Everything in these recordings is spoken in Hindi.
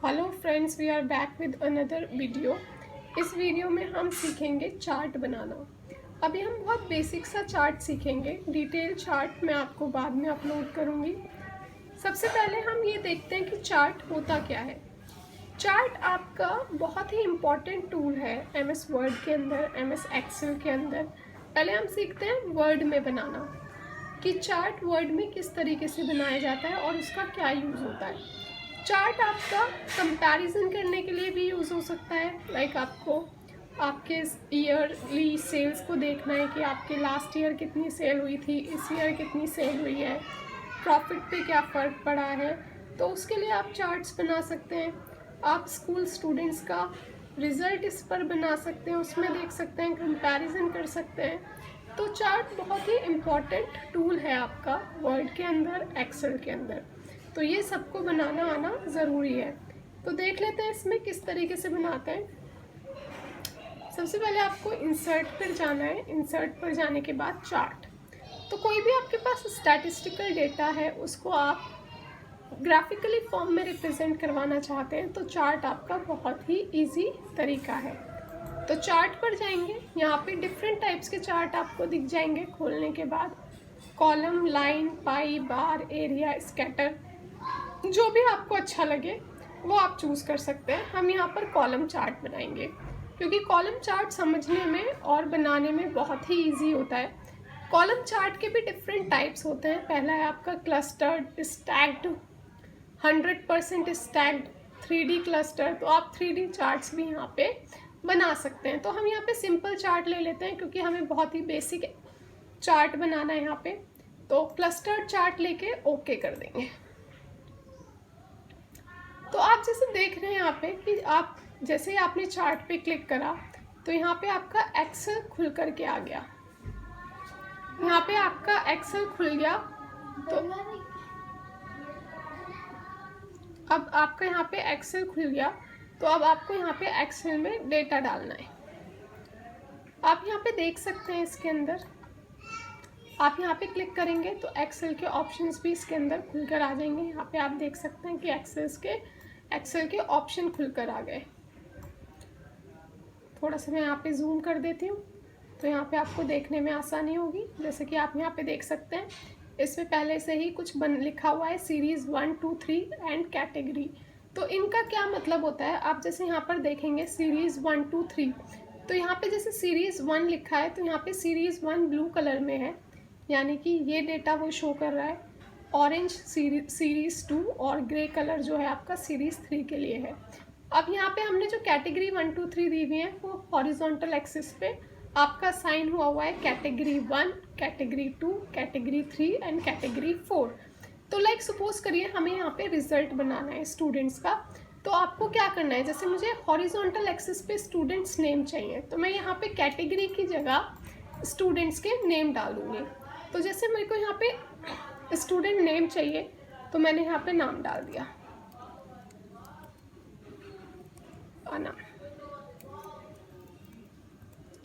Hello friends, we are back with another video. इस वीडियो में हम सीखेंगे चार्ट बनाना। अभी हम बहुत बेसिक सा चार्ट सीखेंगे। डिटेल चार्ट मैं आपको बाद में अपलोड करूँगी। सबसे पहले हम ये देखते हैं कि चार्ट होता क्या है। चार्ट आपका बहुत ही इम्पॉर्टेंट टूल है एमएस वर्ड के अंदर, एमएस एक्सेल के अंदर। पहले हम सीखते हैं वर्ड में बनाना कि चार्ट वर्ड में किस तरीके से बनाया जाता है और उसका क्या यूज़ होता है। चार्ट आपका कंपैरिजन करने के लिए भी यूज़ हो सकता है। लाइक आपको आपके ईयरली सेल्स को देखना है कि आपके लास्ट ईयर कितनी सेल हुई थी, इस ईयर कितनी सेल हुई है, प्रॉफिट पे क्या फ़र्क पड़ा है, तो उसके लिए आप चार्ट्स बना सकते हैं। आप स्कूल स्टूडेंट्स का रिज़ल्ट इस पर बना सकते हैं, उसमें देख सकते हैं, कंपैरिजन कर सकते हैं। तो चार्ट बहुत ही इम्पॉर्टेंट टूल है आपका वर्ड के अंदर, एक्सेल के अंदर। तो ये सबको बनाना आना ज़रूरी है। तो देख लेते हैं इसमें किस तरीके से बनाते हैं। सबसे पहले आपको इंसर्ट पर जाना है। इंसर्ट पर जाने के बाद चार्ट। तो कोई भी आपके पास स्टैटिस्टिकल डेटा है उसको आप ग्राफिकली फॉर्म में रिप्रेजेंट करवाना चाहते हैं तो चार्ट आपका बहुत ही इजी तरीका है। तो चार्ट पर जाएंगे, यहाँ पे डिफरेंट टाइप्स के चार्ट आपको दिख जाएंगे खोलने के बाद। कॉलम, लाइन, पाई, बार, एरिया, स्कैटर, जो भी आपको अच्छा लगे वो आप चूज़ कर सकते हैं। हम यहाँ पर कॉलम चार्ट बनाएंगे क्योंकि कॉलम चार्ट समझने में और बनाने में बहुत ही इजी होता है। कॉलम चार्ट के भी डिफरेंट टाइप्स होते हैं। पहला है आपका clustered, stacked, 100% stacked, 3D cluster. तो आप 3D चार्ट्स भी यहाँ पे बना सकते हैं। तो हम यहाँ पे सिंपल चार्ट ले लेते हैं क्योंकि हमें बहुत ही बेसिक चार्ट बनाना है यहाँ पे। तो क्लस्टर्ड चार्ट लेके ओके कर देंगे। तो आप जैसे देख रहे हैं यहाँ पे कि आप जैसे ही आपने चार्ट पे क्लिक करा तो यहाँ पे आपका एक्सेल खुल करके आ गया। यहाँ पे आपका एक्सेल खुल गया। तो अब आपका यहाँ पे एक्सेल खुल गया। तो अब आपको यहाँ पे एक्सेल में डेटा डालना है। आप यहाँ पे देख सकते हैं इसके अंदर आप यहाँ पे क्लिक करेंगे तो एक्सेल के ऑप्शंस भी इसके अंदर खुलकर आ जाएंगे। यहाँ पे आप देख सकते हैं कि एक्सेल के ऑप्शन खुलकर आ गए। थोड़ा सा मैं यहाँ पे जूम कर देती हूँ तो यहाँ पे आपको देखने में आसानी होगी। जैसे कि आप यहाँ पे देख सकते हैं इसमें पहले से ही कुछ लिखा हुआ है, सीरीज़ 1, 2, 3 एंड कैटेगरी। तो इनका क्या मतलब होता है, आप जैसे यहाँ पर देखेंगे सीरीज़ 1, 2, 3, तो यहाँ पे जैसे सीरीज़ 1 लिखा है तो यहाँ पे सीरीज़ 1 ब्लू कलर में है, यानी कि ये डेटा वो शो कर रहा है। ऑरेंज सीरीज़ 2 और ग्रे कलर जो है आपका सीरीज़ 3 के लिए है। अब यहाँ पे हमने जो कैटेगरी 1, 2, 3 दी हुई है वो हॉरिजॉन्टल एक्सिस पे आपका साइन हुआ है category 1, category 2, category 3 and category 4। तो लाइक सपोज करिए हमें यहाँ पे रिजल्ट बनाना है स्टूडेंट्स का। तो आपको क्या करना है, जैसे मुझे हॉरिजॉन्टल एक्सिस पे स्टूडेंट्स नेम चाहिए तो मैं यहाँ पे कैटेगरी की जगह स्टूडेंट्स के नेम डालूंगी। तो जैसे मेरे को यहाँ पे स्टूडेंट नेम चाहिए तो मैंने यहाँ पे नाम डाल दिया,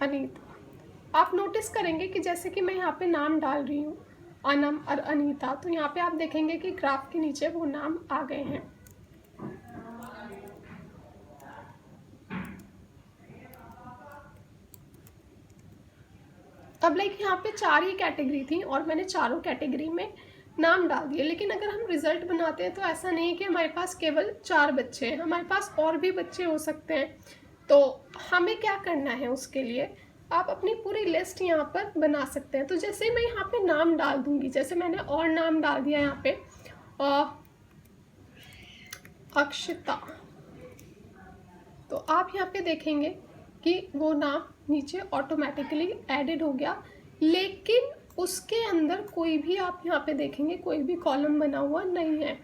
अनीता। आप नोटिस करेंगे कि जैसे कि मैं यहाँ पे नाम डाल रही हूँ अनम और अनीता, तो यहाँ पे आप देखेंगे कि ग्राफ के नीचे वो नाम आ गए हैं। अब लाइक यहाँ पे 4 ही कैटेगरी थी और मैंने चारों कैटेगरी में नाम डाल दिए। लेकिन अगर हम रिजल्ट बनाते हैं तो ऐसा नहीं है कि हमारे पास केवल 4 बच्चे हैं, हमारे पास और भी बच्चे हो सकते हैं। तो हमें क्या करना है, उसके लिए आप अपनी पूरी लिस्ट यहाँ पर बना सकते हैं। तो जैसे मैं यहाँ पे नाम डाल दूंगी, जैसे मैंने और नाम डाल दिया यहाँ पे अक्षता, तो आप यहाँ पे देखेंगे कि वो नाम नीचे ऑटोमेटिकली एडेड हो गया। लेकिन उसके अंदर कोई भी आप यहाँ पे देखेंगे कोई भी कॉलम बना हुआ नहीं है।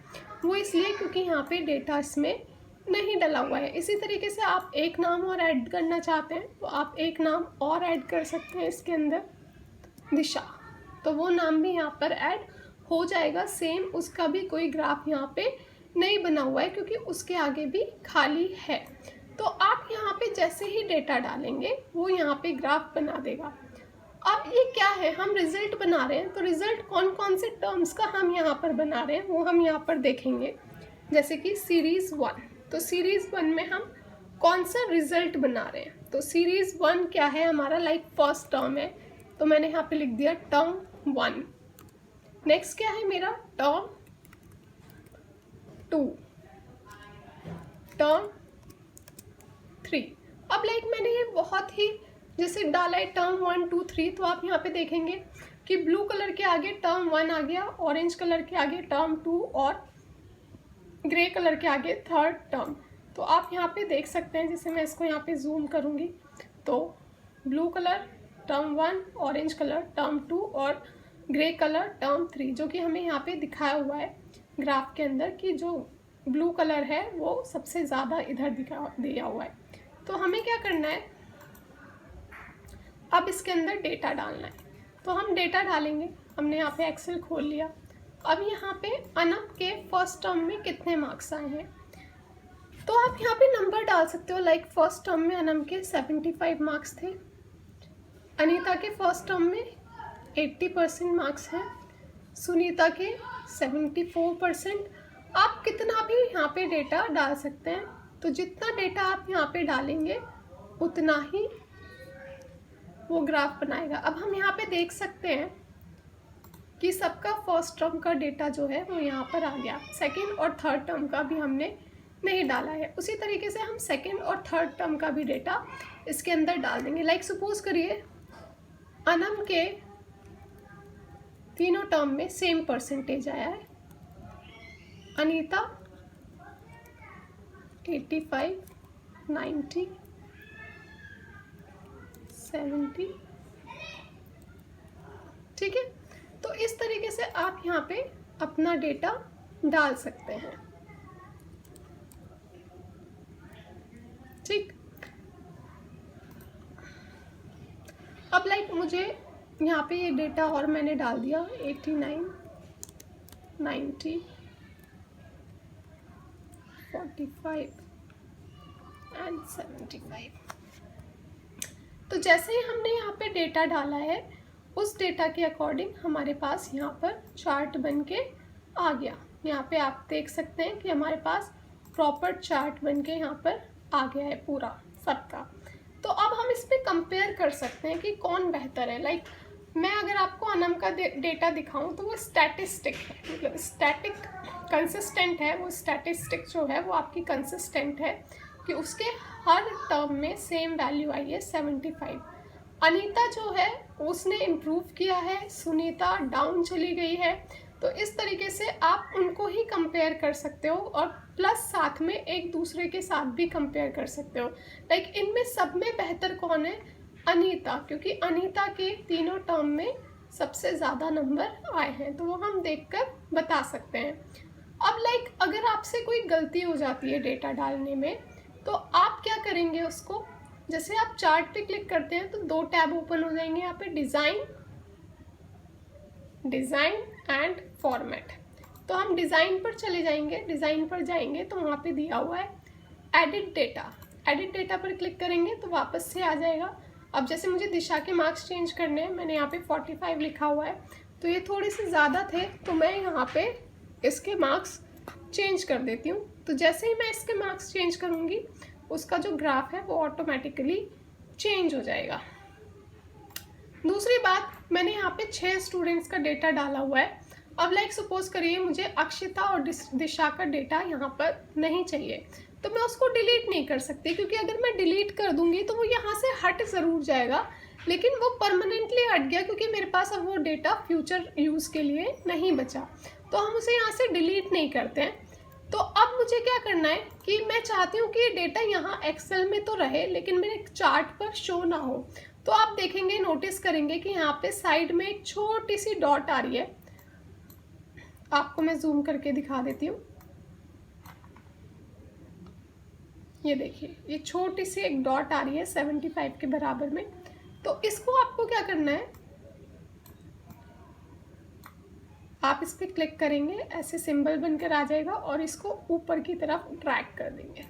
वो इसलिए क्योंकि यहाँ पे डेटा इसमें नहीं डला हुआ है। इसी तरीके से आप एक नाम और ऐड करना चाहते हैं तो आप एक नाम और ऐड कर सकते हैं इसके अंदर, दिशा। तो वो नाम भी यहाँ पर ऐड हो जाएगा। सेम उसका भी कोई ग्राफ यहाँ पे नहीं बना हुआ है क्योंकि उसके आगे भी खाली है। तो आप यहाँ पे जैसे ही डेटा डालेंगे वो यहाँ पे ग्राफ बना देगा। अब ये क्या है, हम रिजल्ट बना रहे हैं तो रिजल्ट कौन कौन से टर्म्स का हम यहाँ पर बना रहे हैं वो हम यहाँ पर देखेंगे। जैसे कि सीरीज़ 1, तो सीरीज़ 1 में हम कौन सा रिजल्ट बना रहे हैं। तो सीरीज़ 1 क्या है हमारा, लाइक फर्स्ट टर्म है, तो मैंने यहाँ पे लिख दिया टर्म 1। नेक्स्ट क्या है मेरा, टर्म 2, टर्म 3। अब लाइक मैंने ये बहुत ही जैसे डाला है टर्म 1 2 3, तो आप यहाँ पे देखेंगे कि ब्लू कलर के आगे टर्म 1 आ गया, ऑरेंज कलर के आगे टर्म 2 और ग्रे कलर के आगे थर्ड टर्म। तो आप यहाँ पे देख सकते हैं, जैसे मैं इसको यहाँ पे जूम करूँगी तो blue colour term 1, orange colour term 2 और ग्रे कलर टर्म 3, जो कि हमें यहाँ पे दिखाया हुआ है ग्राफ के अंदर कि जो ब्लू कलर है वो सबसे ज़्यादा इधर दिया हुआ है। तो हमें क्या करना है, अब इसके अंदर डेटा डालना है। तो हम डेटा डालेंगे, हमने यहाँ पे एक्सेल खोल लिया। अब यहाँ पे अनम के फर्स्ट टर्म में कितने मार्क्स आए हैं, तो आप यहाँ पे नंबर डाल सकते हो। लाइक फर्स्ट टर्म में अनम के 75 मार्क्स थे, अनीता के फर्स्ट टर्म में 80% मार्क्स हैं, सुनीता के 74%। आप कितना भी यहाँ पे डेटा डाल सकते हैं, तो जितना डेटा आप यहाँ पे डालेंगे उतना ही वो ग्राफ बनाएगा। अब हम यहाँ पे देख सकते हैं कि सबका फर्स्ट टर्म का डेटा जो है वो यहाँ पर आ गया, सेकंड और थर्ड टर्म का भी हमने नहीं डाला है। उसी तरीके से हम सेकंड और थर्ड टर्म का भी डेटा इसके अंदर डाल देंगे। लाइक सपोज करिए अनम के तीनों टर्म में सेम परसेंटेज आया है, अनीता 85, 90, 70, ठीक है। तो इस तरीके से आप यहाँ पे अपना डेटा डाल सकते हैं, ठीक। अब लाइक मुझे यहाँ पे ये डेटा और मैंने डाल दिया 89, 90, 45 एंड 75। तो जैसे ही हमने यहाँ पे डेटा डाला है, उस डेटा के अकॉर्डिंग हमारे पास यहाँ पर चार्ट बन के आ गया। यहाँ पे आप देख सकते हैं कि हमारे पास प्रॉपर चार्ट बन के यहाँ पर आ गया है पूरा सबका। तो अब हम इस पे कंपेयर कर सकते हैं कि कौन बेहतर है। लाइक मैं अगर आपको अनम का डेटा दिखाऊं तो वो स्टैटिस्टिक है, मतलब स्टैटिक कंसिस्टेंट है। वो स्टैटिस्टिक जो है वो आपकी कंसिस्टेंट है कि उसके हर टर्म में सेम वैल्यू आई है 75। अनीता जो है उसने इम्प्रूव किया है, सुनीता डाउन चली गई है। तो इस तरीके से आप उनको ही कंपेयर कर सकते हो और प्लस साथ में एक दूसरे के साथ भी कंपेयर कर सकते हो। लाइक इनमें सब में बेहतर कौन है, अनीता, क्योंकि अनीता के तीनों टर्म में सबसे ज़्यादा नंबर आए हैं, तो वो हम देखकर बता सकते हैं। अब लाइक अगर आपसे कोई गलती हो जाती है डेटा डालने में, तो आप क्या करेंगे उसको, जैसे आप चार्ट पे क्लिक करते हैं तो 2 टैब ओपन हो जाएंगे यहाँ पे, डिज़ाइन एंड फॉर्मेट। तो हम डिज़ाइन पर चले जाएंगे, डिज़ाइन पर जाएंगे तो वहाँ पे दिया हुआ है एडिट डेटा पर क्लिक करेंगे तो वापस से आ जाएगा। अब जैसे मुझे दिशा के मार्क्स चेंज करने हैं, मैंने यहाँ पे 45 लिखा हुआ है, तो ये थोड़े से ज़्यादा थे, तो मैं यहाँ पे इसके मार्क्स चेंज कर देती हूँ। तो जैसे ही मैं इसके मार्क्स चेंज करूँगी, उसका जो ग्राफ है वो ऑटोमेटिकली चेंज हो जाएगा। दूसरी बात, मैंने यहाँ पे 6 स्टूडेंट्स का डेटा डाला हुआ है। अब लाइक सपोज करिए मुझे अक्षिता और दिशा का डेटा यहाँ पर नहीं चाहिए, तो मैं उसको डिलीट नहीं कर सकती, क्योंकि अगर मैं डिलीट कर दूंगी तो वो यहाँ से हट ज़रूर जाएगा, लेकिन वो परमानेंटली हट गया क्योंकि मेरे पास अब वो डेटा फ्यूचर यूज़ के लिए नहीं बचा, तो हम उसे यहाँ से डिलीट नहीं करते हैं। तो अब मुझे क्या करना है कि मैं चाहती हूँ कि ये डेटा यहाँ एक्सेल में तो रहे, लेकिन मेरे चार्ट पर शो ना हो। तो आप देखेंगे, नोटिस करेंगे कि यहाँ पे साइड में एक छोटी सी डॉट आ रही है, आपको मैं जूम करके दिखा देती हूँ। ये देखिए, ये छोटी सी एक डॉट आ रही है 75 के बराबर में। तो इसको आपको क्या करना है, आप इस पर क्लिक करेंगे, ऐसे सिंबल बनकर आ जाएगा और इसको ऊपर की तरफ ड्रैग कर देंगे।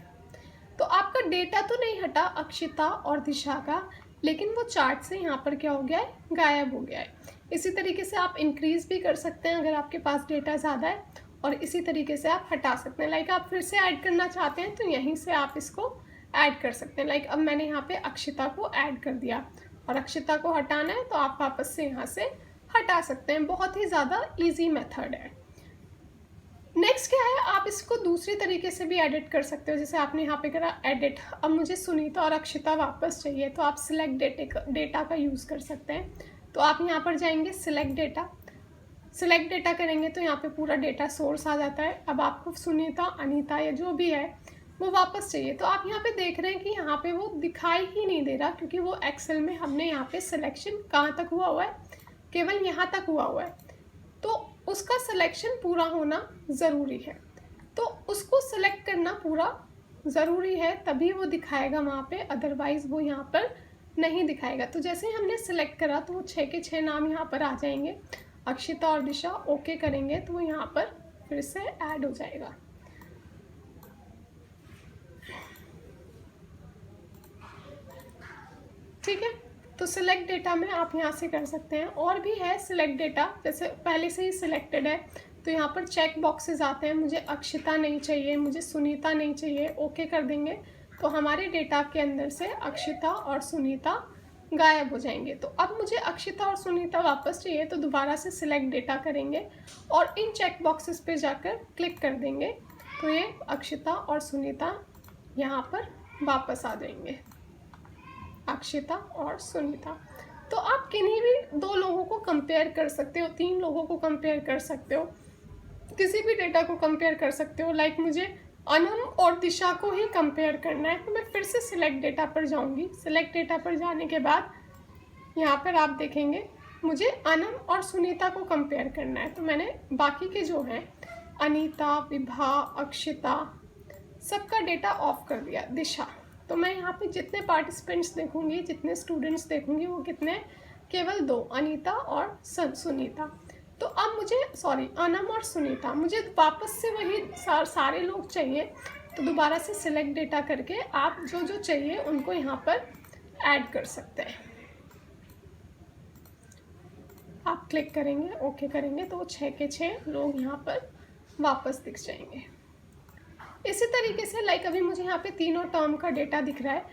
तो आपका डेटा तो नहीं हटा अक्षिता और दिशा का, लेकिन वो चार्ट से यहाँ पर क्या हो गया है, गायब हो गया है। इसी तरीके से आप इंक्रीज़ भी कर सकते हैं अगर आपके पास डेटा ज़्यादा है, और इसी तरीके से आप हटा सकते हैं। लाइक आप फिर से ऐड करना चाहते हैं तो यहीं से आप इसको ऐड कर सकते हैं। लाइक अब मैंने यहाँ पे अक्षिता को ऐड कर दिया और अक्षिता को हटाना है तो आप वापस से यहाँ से हटा सकते हैं। बहुत ही ज़्यादा ईजी मेथड है। नेक्स्ट क्या है, आप इसको दूसरी तरीके से भी एडिट कर सकते हो। जैसे आपने यहाँ पे करा एडिट, अब मुझे सुनीता और अक्षिता वापस चाहिए तो आप सिलेक्ट डेटा का यूज़ कर सकते हैं। तो आप यहाँ पर जाएंगे सिलेक्ट डेटा करेंगे तो यहाँ पे पूरा डेटा सोर्स आ जाता है। अब आपको सुनीता, अनीता या जो भी है वो वापस चाहिए तो आप यहाँ पे देख रहे हैं कि यहाँ पे वो दिखाई ही नहीं दे रहा, क्योंकि वो एक्सेल में हमने यहाँ पे सिलेक्शन कहाँ तक हुआ है, केवल यहाँ तक हुआ है। तो उसका सिलेक्शन पूरा होना ज़रूरी है, तो उसको सिलेक्ट करना पूरा ज़रूरी है, तभी वो दिखाएगा वहाँ पे, अदरवाइज़ वो यहाँ पर नहीं दिखाएगा। तो जैसे ही हमने सिलेक्ट करा तो वो 6 के 6 नाम यहाँ पर आ जाएंगे। अक्षिता और दिशा ओके करेंगे तो वो यहाँ पर फिर से ऐड हो जाएगा। ठीक है, तो सिलेक्ट डेटा में आप यहाँ से कर सकते हैं। और भी है सिलेक्ट डेटा, जैसे पहले से ही सिलेक्टेड है तो यहाँ पर चेक बॉक्सेस आते हैं। मुझे अक्षिता नहीं चाहिए, मुझे सुनीता नहीं चाहिए, ओके कर देंगे तो हमारे डेटा के अंदर से अक्षिता और सुनीता गायब हो जाएंगे। तो अब मुझे अक्षिता और सुनीता वापस चाहिए तो दोबारा से सिलेक्ट डेटा करेंगे और इन चेक बॉक्सेस पे जाकर क्लिक कर देंगे तो ये अक्षिता और सुनीता यहाँ पर वापस आ जाएंगे। अक्षिता और सुनीता। तो आप किन्हीं भी 2 लोगों को कंपेयर कर सकते हो, 3 लोगों को कंपेयर कर सकते हो, किसी भी डेटा को कंपेयर कर सकते हो। लाइक मुझे अनम और दिशा को ही कंपेयर करना है तो मैं फिर से सिलेक्ट डेटा पर जाऊंगी। सिलेक्ट डेटा पर जाने के बाद यहाँ पर आप देखेंगे मुझे अनम और सुनीता को कंपेयर करना है, तो मैंने बाकी के जो हैं अनीता, विभा, अक्षिता सबका डेटा ऑफ कर दिया। दिशा, तो मैं यहाँ पे जितने पार्टिसिपेंट्स देखूंगी, जितने स्टूडेंट्स देखूंगी वो कितने, केवल 2, अनीता और सुनीता। तो अब मुझे अनम और सुनीता, मुझे वापस से वही सारे लोग चाहिए तो दोबारा से सिलेक्ट डेटा करके आप जो जो चाहिए उनको यहाँ पर ऐड कर सकते हैं। आप क्लिक करेंगे, ओके करेंगे तो वो 6 के 6 लोग यहाँ पर वापस दिख जाएंगे। इसी तरीके से लाइक अभी मुझे यहाँ पे तीनों टर्म का डेटा दिख रहा है,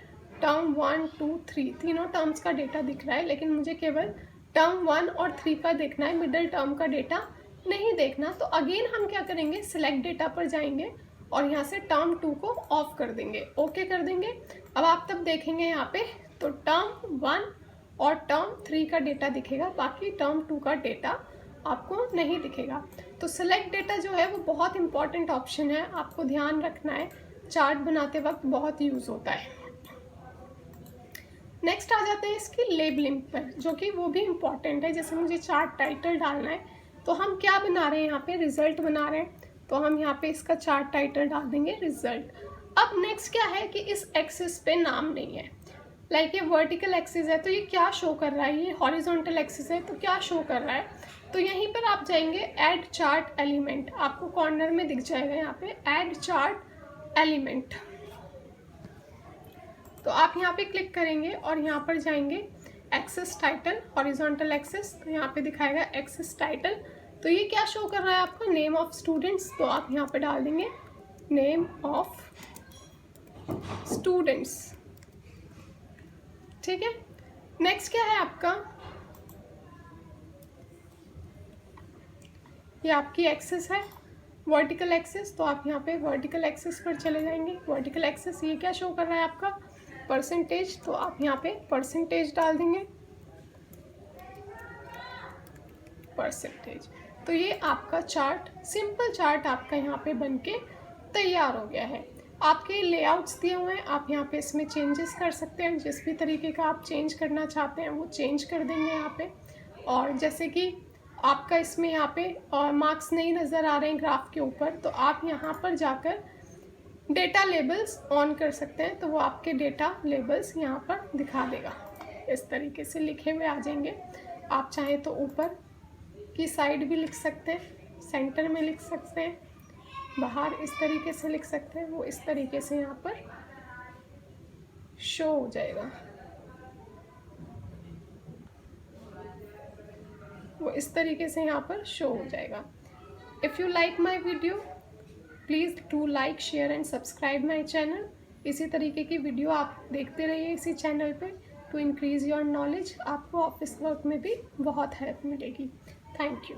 टर्म 1, 2, 3 तीनों टर्म्स का डेटा दिख रहा है, लेकिन मुझे केवल टर्म 1 और 3 का देखना है, मिडिल टर्म का डेटा नहीं देखना। तो अगेन हम क्या करेंगे, सिलेक्ट डेटा पर जाएंगे और यहाँ से टर्म 2 को ऑफ कर देंगे, ओके कर देंगे। अब आप तब देखेंगे यहाँ पे तो टर्म 1 और टर्म 3 का डेटा दिखेगा, बाकी टर्म 2 का डेटा आपको नहीं दिखेगा। तो सिलेक्ट डेटा जो है वो बहुत इंपॉर्टेंट ऑप्शन है, आपको ध्यान रखना है, चार्ट बनाते वक्त बहुत यूज़ होता है। नेक्स्ट आ जाते हैं इसकी लेबलिंग पर, जो कि वो भी इम्पॉर्टेंट है। जैसे मुझे चार्ट टाइटल डालना है तो हम क्या बना रहे हैं, यहाँ पे रिजल्ट बना रहे हैं तो हम यहाँ पे इसका चार्ट टाइटल डाल देंगे रिजल्ट। अब नेक्स्ट क्या है कि इस एक्सिस पे नाम नहीं है, लाइक ये वर्टिकल एक्सिस है तो ये क्या शो कर रहा है, ये हॉरिजॉन्टल एक्सिस है तो क्या शो कर रहा है। तो यहीं पर आप जाएंगे ऐड चार्ट एलिमेंट, आपको कॉर्नर में दिख जाएगा यहाँ पे ऐड चार्ट एलिमेंट। तो आप यहाँ पे क्लिक करेंगे और यहाँ पर जाएंगे एक्सिस टाइटल, हॉरिजॉन्टल एक्सिस, तो यहाँ पे दिखाएगा एक्सिस टाइटल। तो ये क्या शो कर रहा है आपका, नेम ऑफ स्टूडेंट्स, तो आप यहाँ पे डाल देंगे नेम ऑफ स्टूडेंट्स। ठीक है, नेक्स्ट क्या है आपका, ये आपकी एक्सिस है वर्टिकल एक्सिस, तो आप यहाँ पे वर्टिकल एक्सिस पर चले जाएंगे। वर्टिकल एक्सिस ये क्या शो कर रहा है आपका, परसेंटेज, तो आप यहाँ पे परसेंटेज डाल देंगे, परसेंटेज। तो ये आपका चार्ट, सिंपल चार्ट आपका यहाँ पे बनके तैयार हो गया है। आपके लेआउट्स दिए हुए हैं, आप यहाँ पे इसमें चेंजेस कर सकते हैं, जिस भी तरीके का आप चेंज करना चाहते हैं वो चेंज कर देंगे यहाँ पे। और जैसे कि आपका इसमें यहाँ पे मार्क्स नहीं नज़र आ रहे हैं ग्राफ के ऊपर, तो आप यहाँ पर जाकर डेटा लेबल्स ऑन कर सकते हैं, तो वो आपके डेटा लेबल्स यहाँ पर दिखा देगा। इस तरीके से लिखे हुए आ जाएंगे। आप चाहें तो ऊपर की साइड भी लिख सकते हैं, सेंटर में लिख सकते हैं, बाहर इस तरीके से लिख सकते हैं, वो इस तरीके से यहाँ पर शो हो जाएगा। वो इस तरीके से यहाँ पर शो हो जाएगा। If you like my video please do like share and subscribe my channel. इसी तरीके की वीडियो आप देखते रहिए इसी चैनल पे टू इंक्रीज़ योर नॉलेज। आपको ऑफिस वर्क में भी बहुत हेल्प मिलेगी। Thank you.